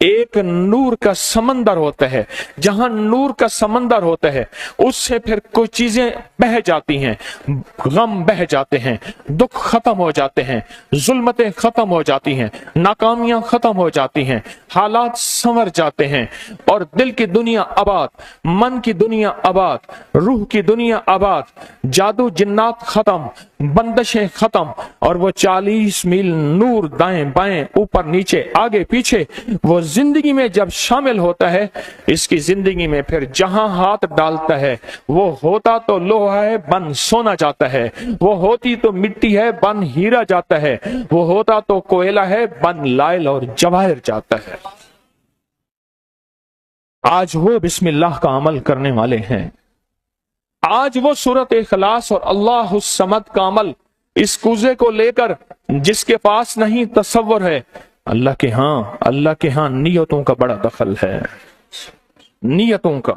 ایک نور کا سمندر ہوتا ہے، جہاں نور کا سمندر ہوتا ہے اس سے پھر کوئی چیزیں بہہ جاتی ہیں، غم بہہ جاتے ہیں، دکھ ختم ہو جاتے ہیں، ظلمتیں ختم ہو جاتی ہیں، ناکامیاں ختم ہو جاتی ہیں، حالات سنور جاتے ہیں، اور دل کی دنیا آباد، من کی دنیا آباد، روح کی دنیا آباد، جادو جنات ختم، بندشیں ختم، اور وہ 40 میل نور دائیں بائیں اوپر نیچے آگے پیچھے وہ زندگی میں جب شامل ہوتا ہے، اس کی زندگی میں پھر جہاں ہاتھ ڈالتا ہے وہ ہوتا تو لوہا ہے بن سونا جاتا ہے، وہ ہوتی تو مٹی ہے بن ہیرا جاتا ہے، وہ ہوتا تو کوئلہ ہے بن لائل اور جواہر جاتا ہے۔ آج وہ بسم اللہ کا عمل کرنے والے ہیں، آج وہ سورت اخلاص اور اللہ الصمد کا عمل اس کوزے کو لے کر جس کے پاس نہیں تصور ہے، اللہ کے ہاں نیتوں کا بڑا دخل ہے، نیتوں کا۔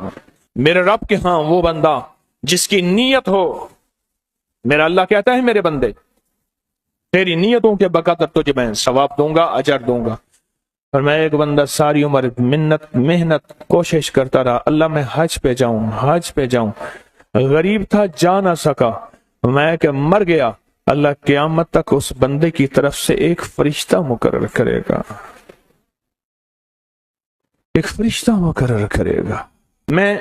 میرے رب کے ہاں وہ بندہ جس کی نیت ہو، میرا اللہ کہتا ہے میرے بندے تیری نیتوں کے بقدر تجھے میں ثواب دوں گا، اجر دوں گا۔ اور میں ایک بندہ ساری عمر محنت کوشش کرتا رہا، اللہ میں حج پہ جاؤں، غریب تھا جا نہ سکا، میں کہ مر گیا، اللہ قیامت تک اس بندے کی طرف سے ایک فرشتہ مقرر کرے گا، ایک فرشتہ مقرر کرے گا۔ میں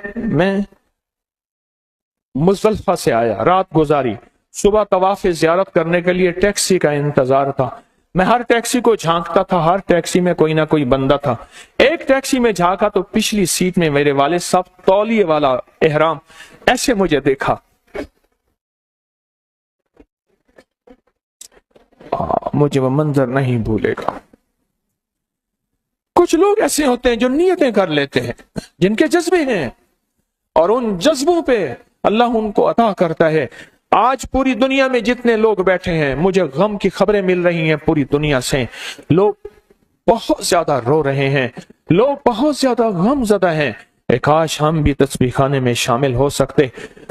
مزدلفہ سے آیا، رات گزاری، صبح طواف زیارت کرنے کے لیے ٹیکسی کا انتظار تھا، میں ہر ٹیکسی کو جھانکتا تھا، ہر ٹیکسی میں کوئی نہ کوئی بندہ تھا۔ ایک ٹیکسی میں جھانکا تو پچھلی سیٹ میں میرے والد صاحب، تولیے والا احرام، ایسے مجھے دیکھا، مجھے وہ منظر نہیں بھولے گا۔ کچھ لوگ ایسے ہوتے ہیں جو نیتیں کر لیتے ہیں، جن کے جذبے ہیں، اور ان جذبوں پہ اللہ ان کو عطا کرتا ہے۔ آج پوری دنیا میں جتنے لوگ بیٹھے ہیں، مجھے غم کی خبریں مل رہی ہیں پوری دنیا سے، لوگ بہت زیادہ رو رہے ہیں، لوگ بہت زیادہ غم زدہ ہیں۔ کاش ہم بھی تسبیح خانے میں شامل ہو سکتے۔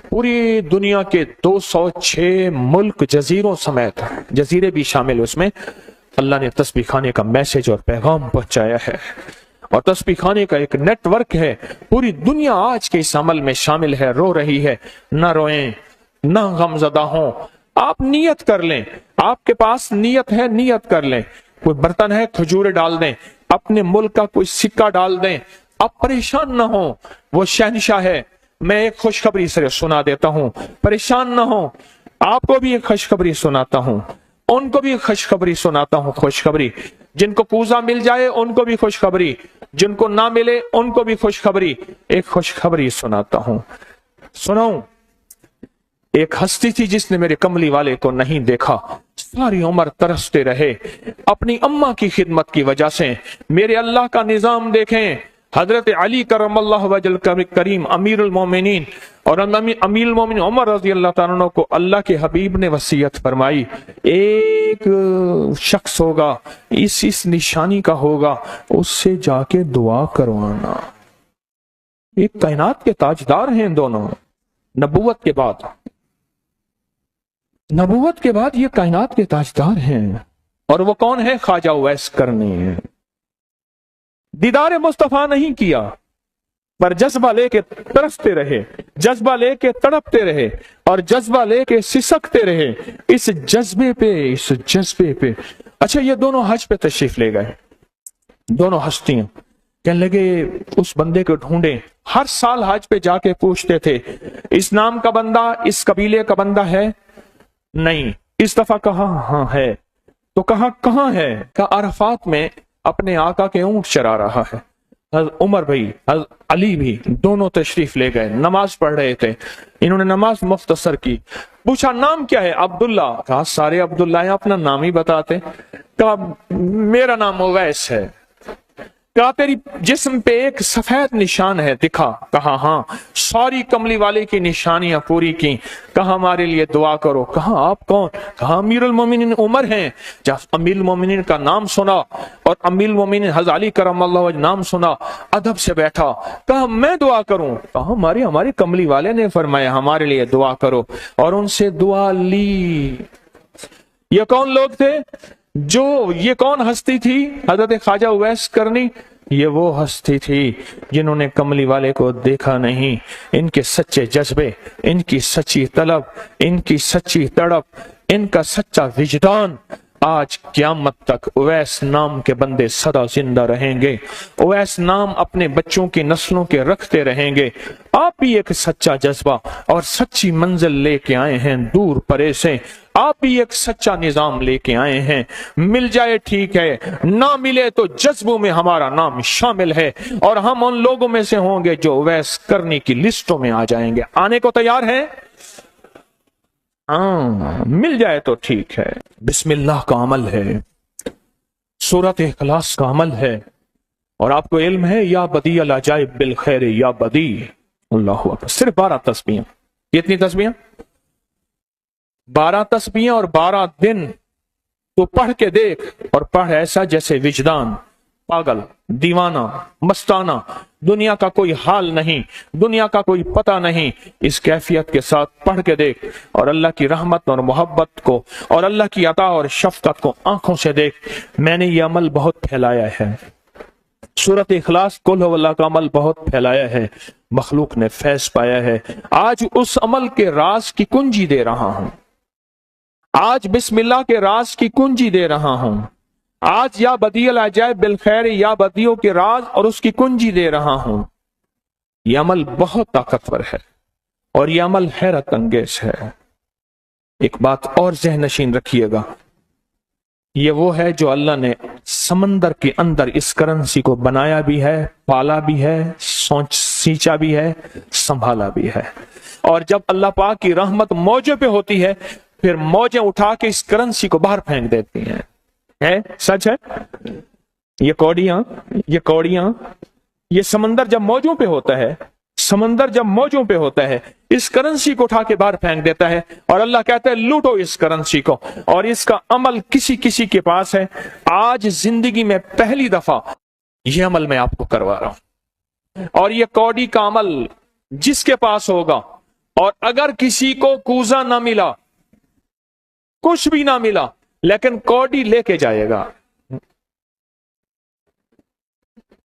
پوری دنیا کے 206 ملک جزیروں سمیت، جزیرے بھی شامل، اس میں اللہ نے تسبیح خانے کا میسج اور پیغام پہنچایا ہے، اور تسبیح خانے کا ایک نیٹ ورک ہے، پوری دنیا آج کے اس عمل میں شامل ہے، رو رہی ہے۔ نہ روئیں، نہ غم زدہ ہوں، آپ نیت کر لیں، آپ کے پاس نیت ہے، نیت کر لیں، کوئی برتن ہے کھجورے ڈال دیں، اپنے ملک کا کوئی سکہ ڈال دیں، آپ پریشان نہ ہوں، وہ شہنشاہ ہے۔ میں ایک خوشخبری سے سنا دیتا ہوں، پریشان نہ ہوں، آپ کو بھی ایک خوشخبری سناتا ہوں، ان کو بھی خوشخبری سناتا ہوں، خوشخبری، جن کو کوزہ مل جائے ان کو بھی خوشخبری، جن کو نہ ملے ان کو بھی خوشخبری۔ ایک خوشخبری سناتا ہوں، سناؤں؟ ایک ہستی تھی جس نے میرے کملی والے کو نہیں دیکھا، ساری عمر ترستے رہے اپنی اماں کی خدمت کی وجہ سے۔ میرے اللہ کا نظام دیکھیں، حضرت علی کرم اللہ وجل کریم امیر المومنین، اور امیر المومنین عمر رضی اللہ تعالیٰ عنہ کو اللہ کے حبیب نے وصیت فرمائی، ایک شخص ہوگا، اس نشانی کا ہوگا، اس سے جا کے دعا کروانا۔ ایک کائنات کے تاجدار ہیں دونوں، نبوت کے بعد یہ کائنات کے تاجدار ہیں، اور وہ کون ہے؟ خواجہ اویس کرنی ہے۔ دیدار مصطفیٰ نہیں کیا، پر جذبہ لے کے ترستے رہے، جذبہ لے کے تڑپتے رہے، اور جذبہ لے کے سسکتے رہے، اس جذبے پہ۔ اچھا، یہ دونوں حج پہ تشریف لے گئے، دونوں ہستیاں، کہنے لگے اس بندے کو ڈھونڈیں۔ ہر سال حج پہ جا کے پوچھتے تھے، اس نام کا بندہ، اس قبیلے کا بندہ ہے؟ نہیں۔ اس دفعہ کہاں؟ ہاں ہے۔ تو کہاں ہے؟ کہا عرفات میں اپنے آقا کے اونٹ چرا رہا ہے۔ حضرت عمر بھی، حضرت علی بھی، دونوں تشریف لے گئے، نماز پڑھ رہے تھے، انہوں نے نماز مختصر کی، پوچھا نام کیا ہے؟ عبداللہ۔ کہا سارے عبداللہ ہیں، اپنا نام ہی بتاتے۔ کہا میرا نام اویس ہے۔ کہا تیری جسم پہ ایک سفید نشان ہے، دکھا۔ کہا ہاں۔ ساری کملی والے کی نشانیاں پوری کی۔ کہا ہمارے لیے دعا کرو۔ کہا آپ کون؟ کہا امیر المومنین عمر ہیں۔ جب امیر المومنین کا نام سنا اور امیر المومنین حضرت علی کرم اللہ وجہ نام سنا، ادب سے بیٹھا۔ کہا میں دعا کروں؟ کہا ہمارے کملی والے نے فرمایا ہمارے لیے دعا کرو، اور ان سے دعا لی۔ یہ کون لوگ تھے؟ یہ کون ہستی تھی؟ حضرت خواجہ اویس کرنی، یہ وہ ہستی تھی جنہوں نے کملی والے کو دیکھا نہیں، ان کے سچے جذبے، ان کی سچی طلب، ان کی سچی تڑپ، ان کا سچا وجدان آج قیامت تک اویس نام کے بندے سدا زندہ رہیں گے، اویس نام اپنے بچوں کی نسلوں کے رکھتے رہیں گے۔ آپ بھی ایک سچا جذبہ اور سچی منزل لے کے آئے ہیں دور پرے سے، آپ بھی ایک سچا نظام لے کے آئے ہیں، مل جائے ٹھیک ہے، نہ ملے تو جذبوں میں ہمارا نام شامل ہے، اور ہم ان لوگوں میں سے ہوں گے جو اویس کرنی کی لسٹوں میں آ جائیں گے۔ آنے کو تیار ہیں؟ مل جائے تو ٹھیک ہے۔ بسم اللہ کا عمل ہے، سورۃ اخلاص کا عمل ہے، اور آپ کو علم ہے یا بدیع العجائب بالخیر یا بدیع۔ اللہ اکبر۔ صرف 12 تسبیحیں۔ کتنی تسبیحیں؟ 12 تسبیحیں اور 12 دن تو پڑھ کے دیکھ، اور پڑھ ایسا جیسے وجدان پاگل، دیوانہ، مستانہ، دنیا کا کوئی حال نہیں، دنیا کا کوئی پتہ نہیں، اس کیفیت کے ساتھ پڑھ کے دیکھ، اور اللہ کی رحمت اور محبت کو اور اللہ کی عطا اور شفقت کو آنکھوں سے دیکھ۔ میں نے یہ عمل بہت پھیلایا ہے، سورۃ اخلاص قل هو اللہ کا عمل بہت پھیلایا ہے، مخلوق نے فیض پایا ہے۔ آج اس عمل کے راز کی کنجی دے رہا ہوں، آج بسم اللہ کے راز کی کنجی دے رہا ہوں، آج یا بدیع العجائب بالخیر یا بدیعوں کے راز اور اس کی کنجی دے رہا ہوں۔ یہ عمل بہت طاقتور ہے اور یہ عمل حیرت انگیز ہے۔ ایک بات اور ذہن نشین رکھیے گا، یہ وہ ہے جو اللہ نے سمندر کے اندر اس کرنسی کو بنایا بھی ہے، پالا بھی ہے، سینچا بھی ہے، سنبھالا بھی ہے، اور جب اللہ پاک کی رحمت موجوں پہ ہوتی ہے پھر موجیں اٹھا کے اس کرنسی کو باہر پھینک دیتی ہیں۔ ہے سچ ہے؟ یہ کوڑیاں یہ سمندر جب موجوں پہ ہوتا ہے، سمندر جب موجوں پہ ہوتا ہے اس کرنسی کو اٹھا کے باہر پھینک دیتا ہے، اور اللہ کہتا ہے لوٹو اس کرنسی کو، اور اس کا عمل کسی کے پاس ہے۔ آج زندگی میں پہلی دفعہ یہ عمل میں آپ کو کروا رہا ہوں، اور یہ کوڑی کا عمل جس کے پاس ہوگا، اور اگر کسی کو کوزہ نہ ملا، کچھ بھی نہ ملا، لیکن کوڑی لے کے جائے گا،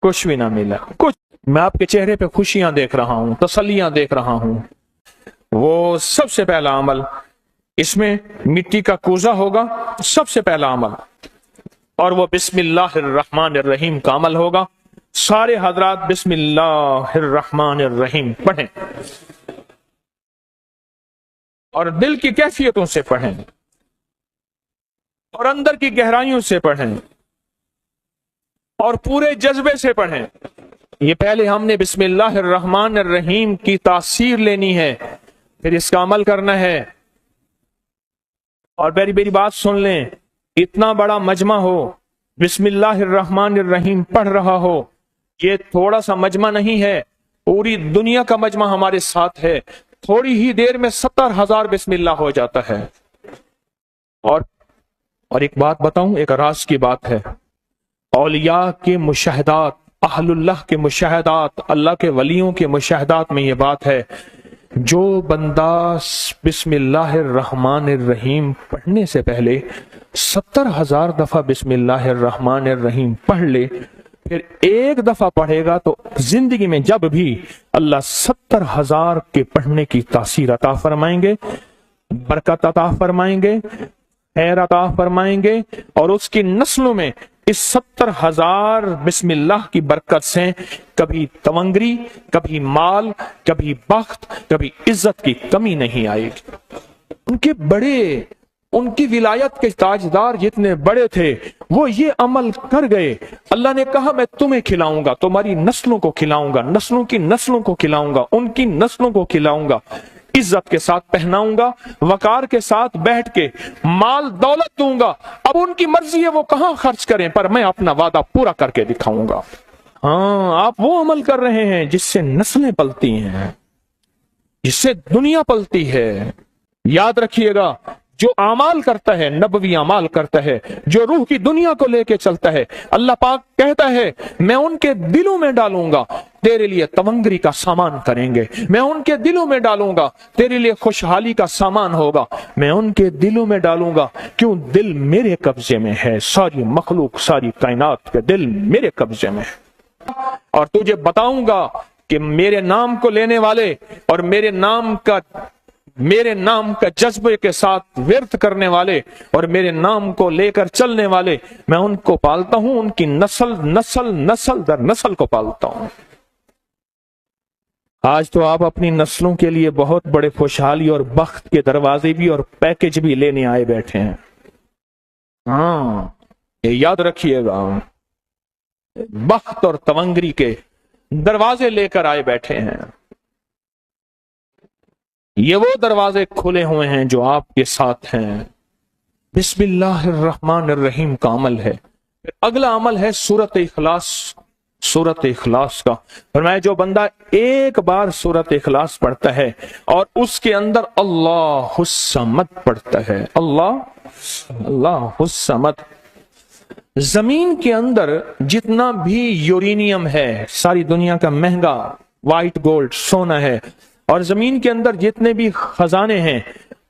کچھ بھی نہ ملا کچھ، میں آپ کے چہرے پہ خوشیاں دیکھ رہا ہوں، تسلیاں دیکھ رہا ہوں، وہ سب سے پہلا عمل، اس میں مٹی کا کوزہ ہوگا، سب سے پہلا عمل، اور وہ بسم اللہ الرحمن الرحیم کا عمل ہوگا۔ سارے حضرات بسم اللہ الرحمن الرحیم پڑھیں، اور دل کی کیفیتوں سے پڑھیں، اور اندر کی گہرائیوں سے پڑھیں، اور پورے جذبے سے پڑھیں۔ یہ پہلے ہم نے بسم اللہ الرحمن الرحیم کی تاثیر لینی ہے، پھر اس کا عمل کرنا ہے۔ اور میری بات سن لیں، اتنا بڑا مجمع ہو، بسم اللہ الرحمن الرحیم پڑھ رہا ہو، یہ تھوڑا سا مجمع نہیں ہے، پوری دنیا کا مجمع ہمارے ساتھ ہے، تھوڑی ہی دیر میں 70,000 بسم اللہ ہو جاتا ہے۔ اور ایک بات بتاؤں، ایک راز کی بات ہے، اولیاء کے مشاہدات، اہل اللہ کے مشاہدات، اللہ کے ولیوں کے مشاہدات میں یہ بات ہے، جو بندہ بسم اللہ الرحمن الرحیم پڑھنے سے پہلے 70,000 دفعہ بسم اللہ الرحمن الرحیم پڑھ لے، پھر ایک دفعہ پڑھے گا تو زندگی میں جب بھی اللہ 70,000 کے پڑھنے کی تاثیر عطا فرمائیں گے، برکت عطا فرمائیں گے، خیر عطا فرمائیں گے، اور اس کی نسلوں میں اس 70,000 بسم اللہ کی برکت سے کبھی تونگری، کبھی مال، کبھی بخت، کبھی عزت کی کمی نہیں آئے گی۔ ان کی ولایت کے تاجدار جتنے بڑے تھے وہ یہ عمل کر گئے، اللہ نے کہا میں تمہیں کھلاؤں گا، تمہاری نسلوں کو کھلاؤں گا، نسلوں کی نسلوں کو کھلاؤں گا، ان کی نسلوں کو کھلاؤں گا، عزت کے ساتھ پہناؤں گا، وقار کے ساتھ بیٹھ کے مال دولت دوں گا، اب ان کی مرضی ہے وہ کہاں خرچ کریں، پر میں اپنا وعدہ پورا کر کے دکھاؤں گا۔ ہاں، آپ وہ عمل کر رہے ہیں جس سے نسلیں پلتی ہیں، جس سے دنیا پلتی ہے۔ یاد رکھیے گا، جو اعمال کرتا ہے، نبوی اعمال کرتا ہے، جو روح کی دنیا کو لے کے چلتا ہے، اللہ پاک کہتا ہے میں ان کے دلوں میں ڈالوں گا، تیرے لیے تونگری کا سامان کریں گے، میں ان کے دلوں میں ڈالوں گا، تیرے لیے خوشحالی کا سامان ہوگا، میں ان کے دلوں میں ڈالوں گا، کیوں؟ دل میرے قبضے میں ہے، ساری مخلوق، ساری کائنات کے دل میرے قبضے میں ہے۔ اور تجھے بتاؤں گا کہ میرے نام کو لینے والے اور میرے نام کا جذبے کے ساتھ ورد کرنے والے اور میرے نام کو لے کر چلنے والے، میں ان کو پالتا ہوں، ان کی نسل در نسل کو پالتا ہوں۔ آج تو آپ اپنی نسلوں کے لیے بہت بڑے خوشحالی اور بخت کے دروازے بھی اور پیکج بھی لینے آئے بیٹھے ہیں۔ ہاں، یہ یاد رکھیے گا، بخت اور تونگری کے دروازے لے کر آئے بیٹھے ہیں۔ یہ وہ دروازے کھلے ہوئے ہیں جو آپ کے ساتھ ہیں۔ بسم اللہ الرحمن الرحیم کا عمل ہے۔ پھر اگلا عمل ہے سورۃ اخلاص، سورۃ اخلاص کا۔ فرمایا جو بندہ ایک بار سورۃ اخلاص پڑھتا ہے اور اس کے اندر اللہ الصمد پڑھتا ہے، اللہ الصمد، زمین کے اندر جتنا بھی یورینیم ہے، ساری دنیا کا مہنگا وائٹ گولڈ سونا ہے، اور زمین کے اندر جتنے بھی خزانے ہیں،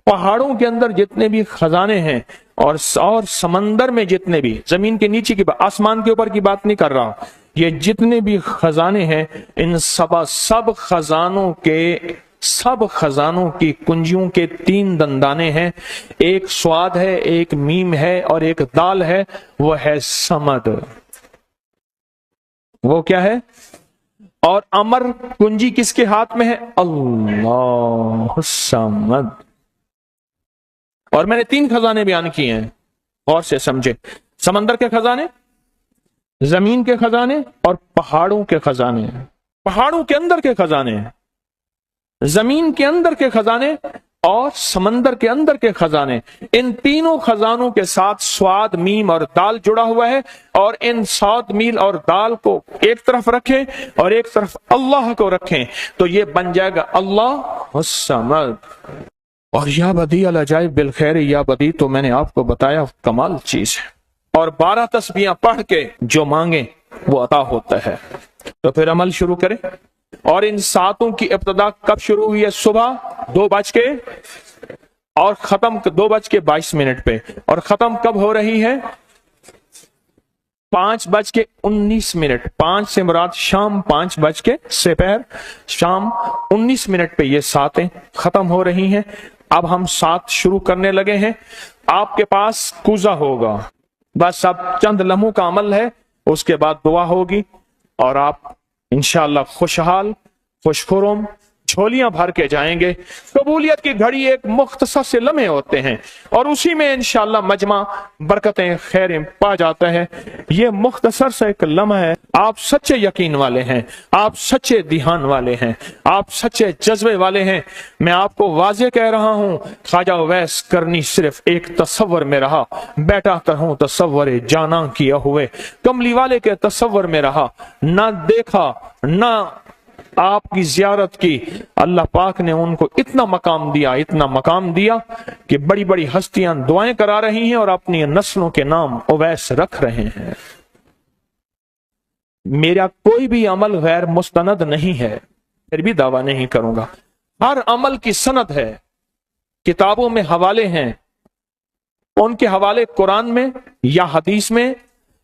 پہاڑوں کے اندر جتنے بھی خزانے ہیں، اور سمندر میں جتنے بھی، زمین کے نیچے کی بات، آسمان کے اوپر کی بات نہیں کر رہا، یہ جتنے بھی خزانے ہیں، ان سب خزانوں کی کنجیوں کے 3 دندانے ہیں، ایک سواد ہے، ایک میم ہے اور ایک دال ہے، وہ ہے سمد۔ وہ کیا ہے؟ اور امر کنجی کس کے ہاتھ میں ہے؟ اللہ الصمد۔ اور میں نے 3 خزانے بیان کیے ہیں، غور سے سمجھے، سمندر کے خزانے، زمین کے خزانے اور پہاڑوں کے خزانے، پہاڑوں کے اندر کے خزانے، زمین کے اندر کے خزانے اور سمندر کے اندر کے خزانے۔ ان تینوں خزانوں کے ساتھ سواد، میم اور دال جڑا ہوا ہے، اور ان سواد، میم اور دال کو ایک طرف رکھیں اور ایک طرف اللہ کو رکھیں تو یہ بن جائے گا اللہ الصمد۔ اور یا بدیع العجائب بالخیر، یا بدیع تو میں نے آپ کو بتایا کمال چیز ہے، اور 12 تسبیحاں پڑھ کے جو مانگے وہ عطا ہوتا ہے۔ تو پھر عمل شروع کریں۔ اور ان 7 کی ابتدا کب شروع ہوئی ہے؟ صبح 2 بج کے اور ختم 2:22 پہ، اور ختم کب ہو رہی ہے؟ 5:19۔ 5 سے مراد شام 5 بج کے سپہر شام 19 پہ یہ 7 ختم ہو رہی ہیں۔ اب ہم 7 شروع کرنے لگے ہیں۔ آپ کے پاس کوزہ ہوگا، بس اب چند لمحوں کا عمل ہے، اس کے بعد دعا ہوگی اور آپ انشاءاللہ خوشحال، خوشخرم، جھولیاں بھر کے جائیں گے۔ قبولیت کی گھڑی ایک مختصر سے لمحے ہوتے ہیں اور اسی میں انشاءاللہ مجمع برکتیں، خیریں پا جاتا ہے۔ یہ مختصر سے ایک لمحہ ہے۔ آپ سچے یقین والے ہیں، آپ سچے دھیان والے ہیں، آپ سچے جذبے والے ہیں۔ میں آپ کو واضح کہہ رہا ہوں، خواجہ اویس کرنی صرف ایک تصور میں رہا، بیٹا ہوں تصور جانا کیا ہوئے، کملی والے کے تصور میں رہا، نہ دیکھا نہ آپ کی زیارت کی۔ اللہ پاک نے ان کو اتنا مقام دیا کہ بڑی بڑی ہستیاں دعائیں کرا رہی ہیں اور اپنی نسلوں کے نام اویس رکھ رہے ہیں۔ میرا کوئی بھی عمل غیر مستند نہیں ہے، پھر بھی دعویٰ نہیں کروں گا۔ ہر عمل کی سند ہے، کتابوں میں حوالے ہیں، ان کے حوالے قرآن میں یا حدیث میں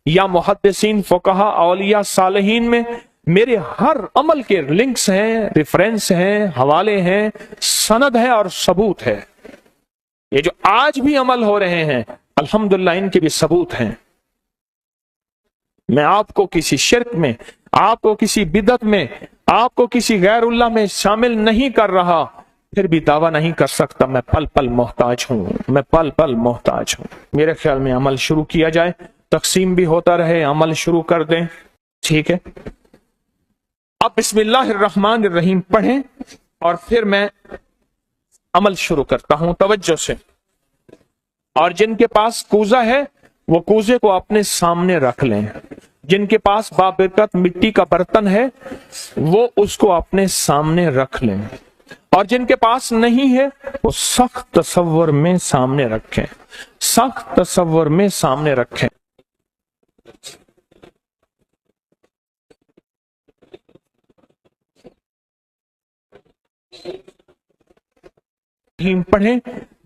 یا محدثین، فقہا، اولیاء، صالحین میں میرے ہر عمل کے لنکس ہیں، ریفرنس ہیں، حوالے ہیں، سند ہے اور ثبوت ہے۔ یہ جو آج بھی عمل ہو رہے ہیں الحمدللہ ان کے بھی ثبوت ہیں۔ میں آپ کو کسی شرک میں، آپ کو کسی بدعت میں، آپ کو کسی غیر اللہ میں شامل نہیں کر رہا، پھر بھی دعویٰ نہیں کر سکتا میں پل پل محتاج ہوں، میں پل پل محتاج ہوں۔ میرے خیال میں عمل شروع کیا جائے، تقسیم بھی ہوتا رہے، عمل شروع کر دیں، ٹھیک ہے؟ اب بسم اللہ الرحمن الرحیم پڑھیں اور پھر میں عمل شروع کرتا ہوں توجہ سے۔ اور جن کے پاس کوزہ ہے وہ کوزے کو اپنے سامنے رکھ لیں، جن کے پاس بابرکت مٹی کا برتن ہے وہ اس کو اپنے سامنے رکھ لیں، اور جن کے پاس نہیں ہے وہ سخت تصور میں سامنے رکھیں، سخت تصور میں سامنے رکھیں۔ پڑھیں،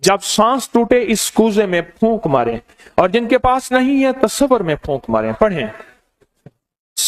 جب سانس ٹوٹے اس کوزے میں پھونک ماریں، اور جن کے پاس نہیں ہے تصور میں پھونک ماریں۔ پڑھیں،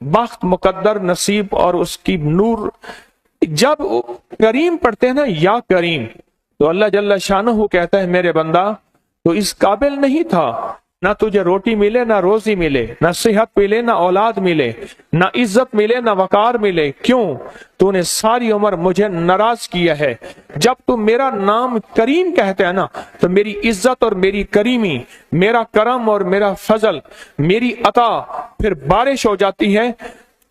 بخت، مقدر، نصیب اور اس کی نور. جب کریم پڑھتے ہیں نا، یا کریم، تو اللہ جل شانہ کہتا ہے میرے بندہ تو اس قابل نہیں تھا، نہ تجھے روٹی ملے، نہ روزی ملے، نہ صحت ملے، نہ اولاد ملے، نہ عزت ملے، نہ وقار ملے. کیوں؟ تو نے ساری عمر مجھے ناراض کیا ہے. جب تو میرا نام کریم کہتے ہیں نا، تو میری عزت اور میری کریمی، میرا کرم اور میرا فضل، میری عطا پھر بارش ہو جاتی ہے.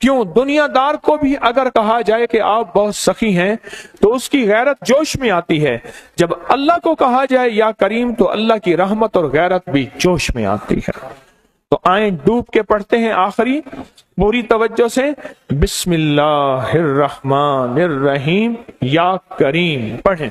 کیوں؟ دنیا دار کو بھی اگر کہا جائے کہ آپ بہت سخی ہیں تو اس کی غیرت جوش میں آتی ہے. جب اللہ کو کہا جائے یا کریم تو اللہ کی رحمت اور غیرت بھی جوش میں آتی ہے. تو آئیں ڈوب کے پڑھتے ہیں آخری پوری توجہ سے. بسم اللہ الرحمن الرحیم، یا کریم پڑھیں.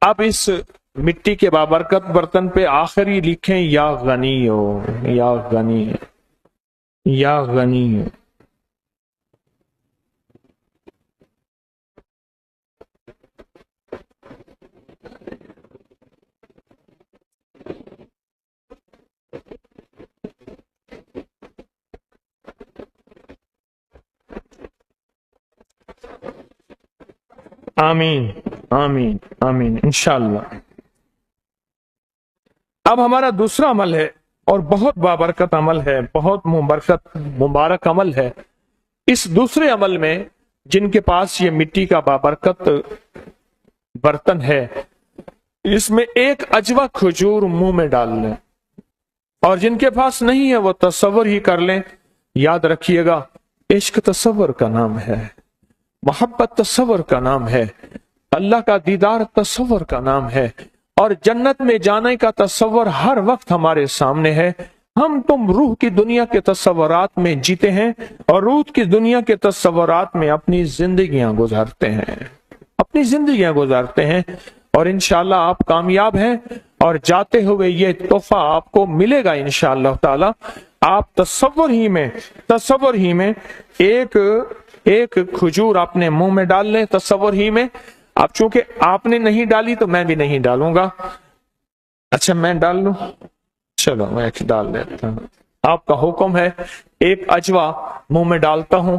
اب اس مٹی کے بابرکت برتن پہ آخری لکھیں یا غنی ہو، یا غنی، یا غنی. آمین آمین آمین انشاءاللہ. اب ہمارا دوسرا عمل ہے اور بہت بابرکت عمل ہے، بہت مبارک عمل ہے. اس دوسرے عمل میں جن کے پاس یہ مٹی کا بابرکت برتن ہے، اس میں ایک اجوا کھجور منہ میں ڈال لیں، اور جن کے پاس نہیں ہے وہ تصور ہی کر لیں. یاد رکھیے گا، عشق تصور کا نام ہے، محبت تصور کا نام ہے، اللہ کا دیدار تصور کا نام ہے، اور جنت میں جانے کا تصور ہر وقت ہمارے سامنے ہے. ہم تم روح کی دنیا کے تصورات میں جیتے ہیں اور روح کی دنیا کے تصورات میں اپنی زندگیاں گزارتے ہیں، اپنی زندگیاں گزارتے ہیں. اور انشاءاللہ آپ کامیاب ہیں، اور جاتے ہوئے یہ تحفہ آپ کو ملے گا انشاءاللہ تعالی. آپ تصور ہی میں ایک کھجور اپنے منہ میں ڈال لیں، تصور ہی میں. اب چونکہ آپ نے نہیں ڈالی تو میں بھی نہیں ڈالوں گا. اچھا میں ڈال لوں، چلو میں ڈال لیتا ہوں. آپ کا حکم ہے. ایک اجوا منہ میں ڈالتا ہوں،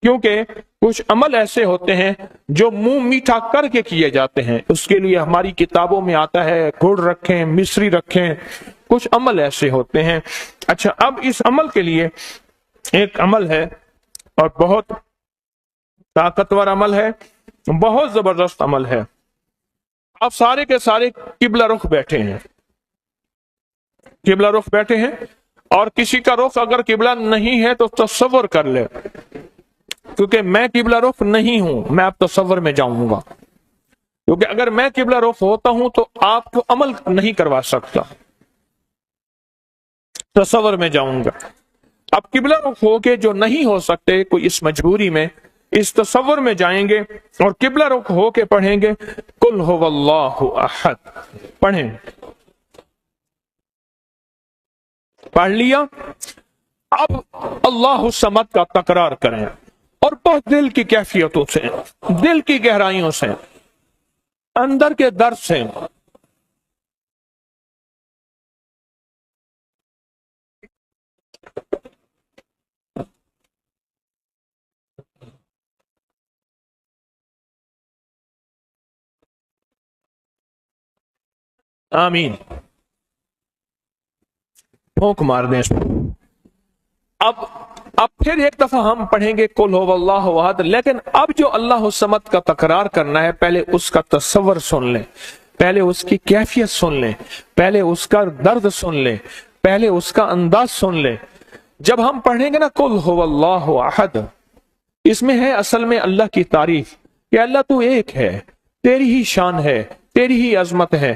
کیونکہ کچھ عمل ایسے ہوتے ہیں جو منہ میٹھا کر کے کیے جاتے ہیں. اس کے لیے ہماری کتابوں میں آتا ہے گڑ رکھیں، مصری رکھیں، کچھ عمل ایسے ہوتے ہیں. اچھا اب اس عمل کے لیے ایک عمل ہے اور بہت طاقتور عمل ہے، بہت زبردست عمل ہے. آپ سارے کے سارے قبلہ رخ بیٹھے ہیں، قبلہ رخ بیٹھے ہیں، اور کسی کا رخ اگر قبلہ نہیں ہے تو تصور کر لے، کیونکہ میں قبلہ رخ نہیں ہوں، میں اب تصور میں جاؤں گا. کیونکہ اگر میں قبلہ رخ ہوتا ہوں تو آپ کو عمل نہیں کروا سکتا، تصور میں جاؤں گا. اب قبلہ رخ ہو کے جو نہیں ہو سکتے، کوئی اس مجبوری میں اس تصور میں جائیں گے اور قبلہ رخ ہو کے پڑھیں گے قل هو اللہ احد. پڑھیں، پڑھ لیا. اب اللہ الصمد کا تکرار کریں، اور بہت دل کی کیفیتوں سے، دل کی گہرائیوں سے، اندر کے درد سے. آمین. پھونک مار دیں. اب پھر ایک دفعہ ہم پڑھیں گے قل هو اللہ احد. لیکن اب جو اللہ الصمد کا تکرار کرنا ہے، پہلے اس کا تصور سن لیں، پہلے اس کی کیفیت سن لیں، پہلے اس کا درد سن لیں، پہلے اس کا انداز سن لیں. جب ہم پڑھیں گے نا قل هو اللہ احد، اس میں ہے اصل میں اللہ کی تعریف کہ اللہ تو ایک ہے، تیری ہی شان ہے، تیری ہی عظمت ہے.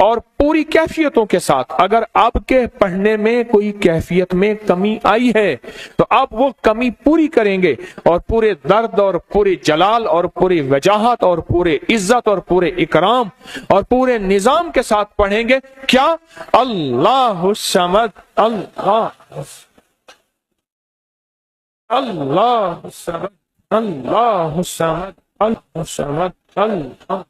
اور پوری کیفیتوں کے ساتھ. اگر آپ کے پڑھنے میں کوئی کیفیت میں کمی آئی ہے تو آپ وہ کمی پوری کریں گے اور پورے درد اور پورے جلال اور پوری وجاہت اور پورے عزت اور پورے اکرام اور پورے نظام کے ساتھ پڑھیں گے. کیا؟ اللہ الصمد، اللہ اللہ الصمد، اللہ الصمد، اللہ الصمد، اللہ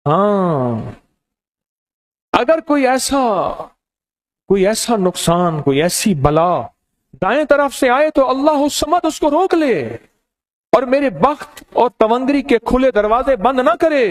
ہاں. اگر کوئی ایسا نقصان، کوئی ایسی بلا دائیں طرف سے آئے تو اللہ الصمد اس کو روک لے اور میرے بخت اور تونگری کے کھلے دروازے بند نہ کرے.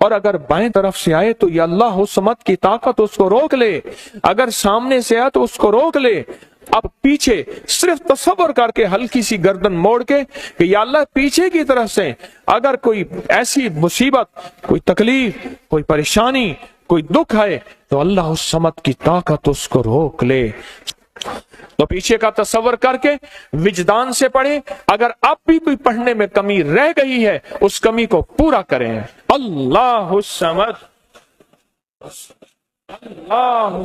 اور اگر بائیں طرف سے آئے تو یہ اللہ الصمد کی طاقت اس کو روک لے. اگر سامنے سے آئے تو اس کو روک لے. اب پیچھے صرف تصور کر کے ہلکی سی گردن موڑ کے کہ یا اللہ پیچھے کی طرف سے اگر کوئی ایسی مصیبت، کوئی تکلیف، کوئی پریشانی، کوئی دکھ ہے تو اللہ الصمد کی طاقت اس کو روک لے. تو پیچھے کا تصور کر کے وجدان سے پڑھیں. اگر اب بھی کوئی پڑھنے میں کمی رہ گئی ہے اس کمی کو پورا کریں. اللہ الصمد، اللہ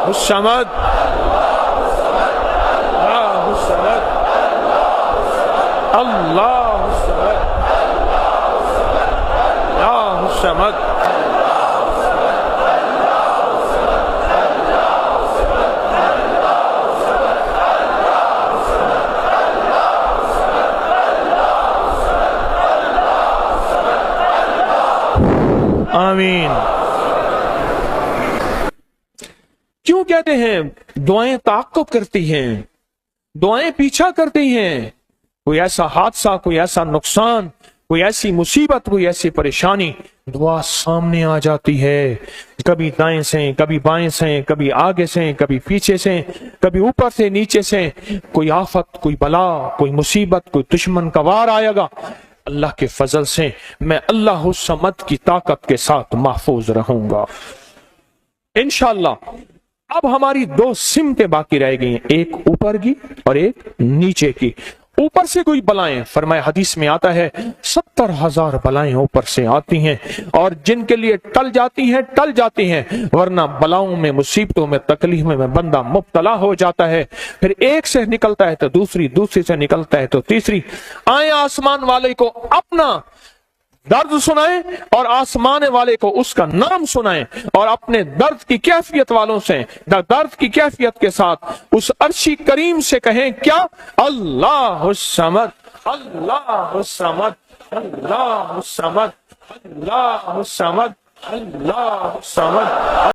الصمد، اللہ الصمد، اللہ الصمد. آمین. کیوں کہتے ہیں دعائیں تعاقب کرتی ہیں، دعائیں پیچھا کرتی ہیں؟ کوئی ایسا حادثہ، کوئی ایسا نقصان، کوئی ایسی مصیبت، کوئی ایسی پریشانی، دعا سامنے آ جاتی ہے. کبھی دائیں سے، کبھی بائیں سے، کبھی آگے سے، کبھی پیچھے سے، کبھی اوپر سے نیچے سے. کوئی آفت، کوئی بلا، کوئی مصیبت، کوئی دشمن کا وار آئے گا. اللہ کے فضل سے میں اللہ الصمد کی طاقت کے ساتھ محفوظ رہوں گا انشاءاللہ. اب ہماری دو سمتیں باقی رہ گئی ہیں، ایک اوپر کی اور ایک نیچے کی. اوپر سے کوئی بلائیں، فرمایا حدیث میں آتا ہے 70,000 بلائیں اوپر سے آتی ہیں اور جن کے لیے ٹل جاتی ہیں ورنہ بلاؤں میں، مصیبتوں میں، تکلیفوں میں بندہ مبتلا ہو جاتا ہے. پھر ایک سے نکلتا ہے تو دوسری سے نکلتا ہے تو تیسری. آئیں آسمان والے کو اپنا درد سنائیں اور آسمان والے کو اس کا نام سنائیں اور اپنے درد کی کیفیت والوں سے، درد کی کیفیت کے ساتھ اس عرشی کریم سے کہیں کیا؟ اللہ الصمد، اللہ الصمد، اللہ الصمد، اللہ الصمد، اللہ الصمد.